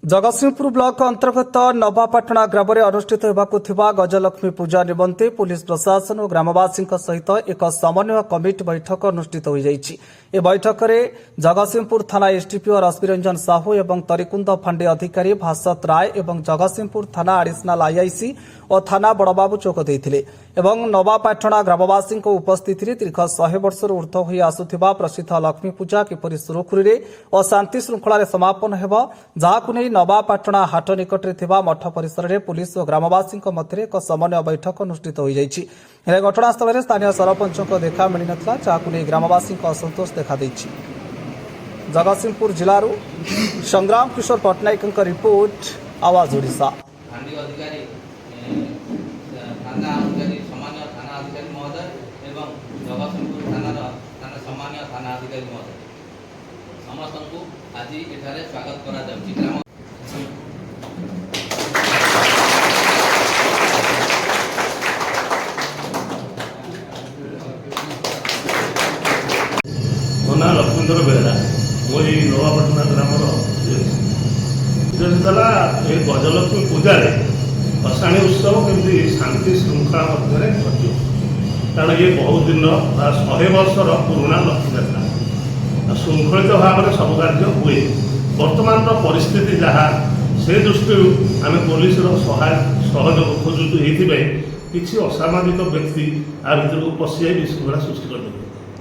Jagatsinghpur block अंतर्गत नवापाटणा ग्राम में अनुष्ठित होगा गजलक्ष्मी पूजा निमंते पुलिस प्रशासन और ग्रामवासी सहित एक समन्वय कमिटी बैठक अनुष्ठित हो जाइछि। ए बैठक में जगतसिंहपुर थाना एसडीपीओ रश्मि रंजन साहू और तरिकुंद फांडे अधिकारी भास्वत राय और जगतसिंहपुर थाना एडिशनाल आईआईसी और थाना बड़बाबू चौक देते नवापाटणा ग्रामवासी उपस्थित दीर्घ 100 वर्ष ऊर्ध्व हो आसुवा प्रसिद्ध लक्ष्मी पूजा किपरि सुरुखुरी और शांति श्रृंखला समापन हो जहां नहीं नवापाटणा हाट निकटरे थिबा मठ परिसर में पुलिस और ग्रामवासी मध्य एक समन्वय बैठक अनुष्ठित हो जाइछि। घटनास्थल में स्थानीय सरपंच देखा मिल ना जहां ग्रामवासी असंतोष देखा देछि। जगतसिंहपुर जिलूर संग्राम किशोर पट्टनायक रिपोर्ट आवाज ओडिशा। समस्त को आज एठारे स्वागत करा जाउछि। ग्राम मोना लक्ष्मीधर बेहरा मोई नवापाटना ग्रामर चला ये गजलक्ष्मी पूजा भसाणी उत्सव केमती शांति श्रृंखला मध्य घटो कारण ये बहुत दिन 100 वर्षर पुराणा लक्ष्मी जात्रा श्रृंखलित भाव में सब कार्य हुए। वर्तमान परिस्थिति जहाँ से दृष्टि आम पुलिस सहयोग खोजुँ ये किसी असामाजिक व्यक्ति आ भर को पशि विशृंखला सृष्टि कर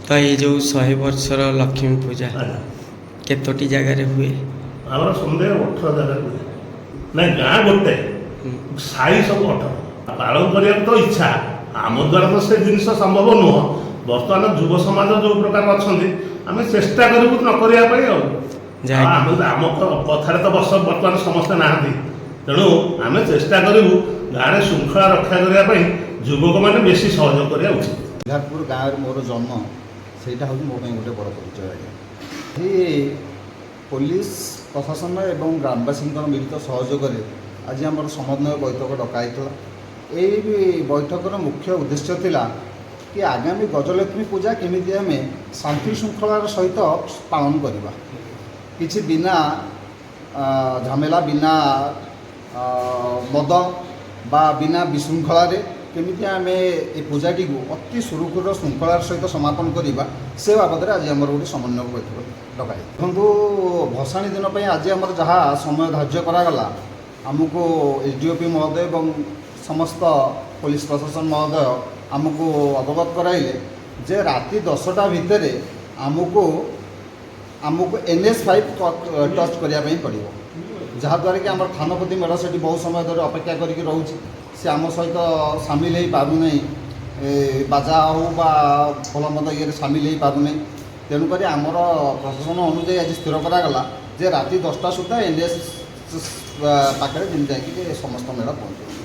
तो ये जो 100 वर्षर लक्ष्मी पूजा केतोटी जगार हुए आम समुदाय 18 जगह हुए ना गाँ गोटे साई सब 18 पालन करने तो इच्छा आम द्वारा तो से जिन संभव नुह। बर्तमान युव समाज जो प्रकार अच्छा आम चेष्टा करूँ न करने आम कथार तो बर्तमान समस्ते ना तेणु आम चेष्टा करूँ गाँव श्रृंखला रक्षा करने युवक मैंने बेसी सहयोग करवा उचित। बिहारपुर गाँव मोर जन्म सेटा हूँ मो गोटे बड़ परिचय आज्ञा ये पुलिस प्रशासन एवं ग्रामवासी मिलित सहयोग आज आम समन्वय बैठक डकाई यही बैठकर मुख्य उद्देश्य थिला कि आगामी गजलक्ष्मी पूजा केमिति आम शांति श्रृंखलार सहित पालन करवा किछि बिना झमेला बिना मद बा बिना विशृंखला केमिति आम ए पूजाटी को अति सुरुखुर श्रृंखलार सहित समापन करवा से बाबद आज आम गोटे समन्वय बैठक डकाई देखो भसाणी दिन पर आज आम जहाँ समय धार्य करागला आमको एसडीओपी महोदय और समस्त पुलिस प्रशासन महोदय आमको अवगत कराइले जे राति 10टा भितर आमको NH5 टच करने पड़ो जहाँद्वारा कि आम थानपति मेढ़ से बहुत समय धरे अपेक्षा करके रोचे से आम सहित सामिल हो पारना बाजा हो भल मद ये सामिल हो पारना तेणुक आमर प्रशासन अनुजाई आज स्थिर करागला जे राति 10टा सुधा NH पाखे जिन जाकि समस्त मेढ़ पहुँचे।